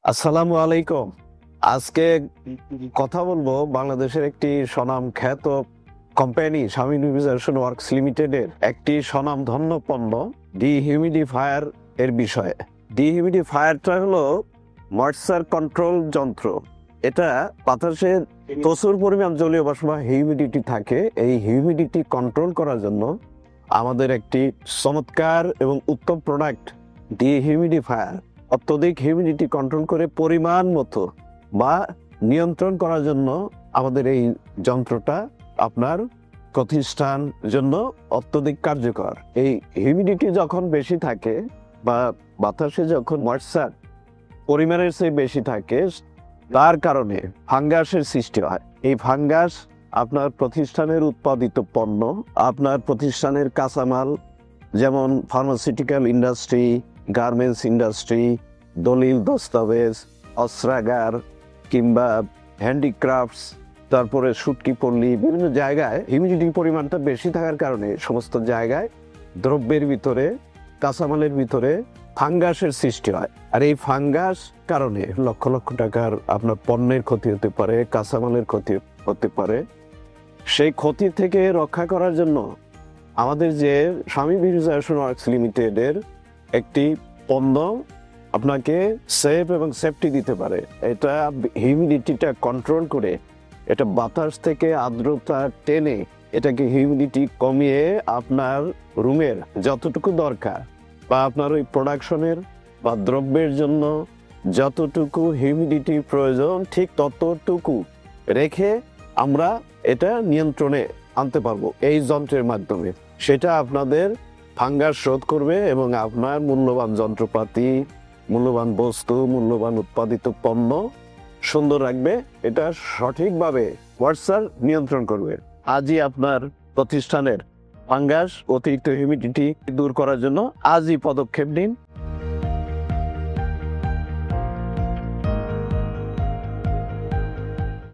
আসসালামু আলাইকুম। আজকে কথা বলবো বাংলাদেশের একটি স্বনাম খ্যাত কোম্পানি শামীম রিফ্রিজারেশন ওয়ার্কস লিমিটেডের একটি স্বনামধন্য পণ্য ডিহিউমিডিফায়ার এর বিষয়ে। ডিহিউমিডিফায়ারটা হলো ময়েশ্চার কন্ট্রোল যন্ত্র। এটা বাতাসে প্রচুর পরিমাণ জলীয় বাষ্প বা হিউমিডিটি থাকে। এই হিউমিডিটি কন্ট্রোল করার জন্য আমাদের একটি চমৎকার এবং উত্তম প্রোডাক্ট ডিহিউমিডিফায়ার। অত্যধিক হিউমিডিটি কন্ট্রোল করে পরিমাণ মতো বা নিয়ন্ত্রণ করার জন্য আমাদের এই যন্ত্রটা আপনার প্রতিষ্ঠান জন্য অত্যধিক কার্যকর। এই হিউমিডিটি যখন বেশি থাকে বা বাতাসে যখন ময়েশ্চার পরিমাণের চেয়ে বেশি থাকে, তার কারণে ফাঙ্গাসের সৃষ্টি হয়। এই ফাঙ্গাস আপনার প্রতিষ্ঠানের উৎপাদিত পণ্য, আপনার প্রতিষ্ঠানের কাঁচামাল যেমন ফার্মাসিউটিক্যাল ইন্ডাস্ট্রি, গার্মেন্টস ইন্ডাস্ট্রি, দলিল দস্তাবেজ, অস্ত্রাগার কিংবা হ্যান্ডিক্রাফটস, তারপরে সুটকি পল্লী, বিভিন্ন জায়গায় হিউমিডিটির পরিমাণটা বেশি থাকার কারণে সমস্ত জায়গায় দ্রব্যের ভিতরে, কাঁচামালের ভিতরে ফাঙ্গাসের সৃষ্টি হয়। আর এই ফাঙ্গাস কারণে লক্ষ লক্ষ টাকার আপনার পণ্যের ক্ষতি হতে পারে, কাঁচামালের ক্ষতি হতে পারে। সেই ক্ষতি থেকে রক্ষা করার জন্য আমাদের যে শামীম রিফ্রিজারেশন ওয়ার্কস লিমিটেডের একটি পণ্য আপনাকে সেফ এবং সেফটি দিতে পারে। এটা হিউমিডিটিটা কন্ট্রোল করে, এটা বাতাস থেকে আর্দ্রতা টেনে এটাকে হিউমিডিটি কমিয়ে আপনার রুমের যতটুকু দরকার বা আপনার ওই প্রোডাকশনের বা দ্রব্যের জন্য যতটুকু হিউমিডিটি প্রয়োজন ঠিক ততটুকু রেখে আমরা এটা নিয়ন্ত্রণে আনতে পারবো এই যন্ত্রের মাধ্যমে। সেটা আপনাদের ফাঙ্গাস রোধ করবে এবং আপনার মূল্যবান যন্ত্রপাতি, মূল্যবান বস্তু, মূল্যবান উৎপাদিত পণ্য সুন্দর রাখবে। এটা সঠিকভাবে ময়েশ্চার নিয়ন্ত্রণ করবে। আজই আপনার প্রতিষ্ঠানের ফাঙ্গাস, অতিরিক্ত হিউমিডিটি দূর করার জন্য আজই পদক্ষেপ নিন।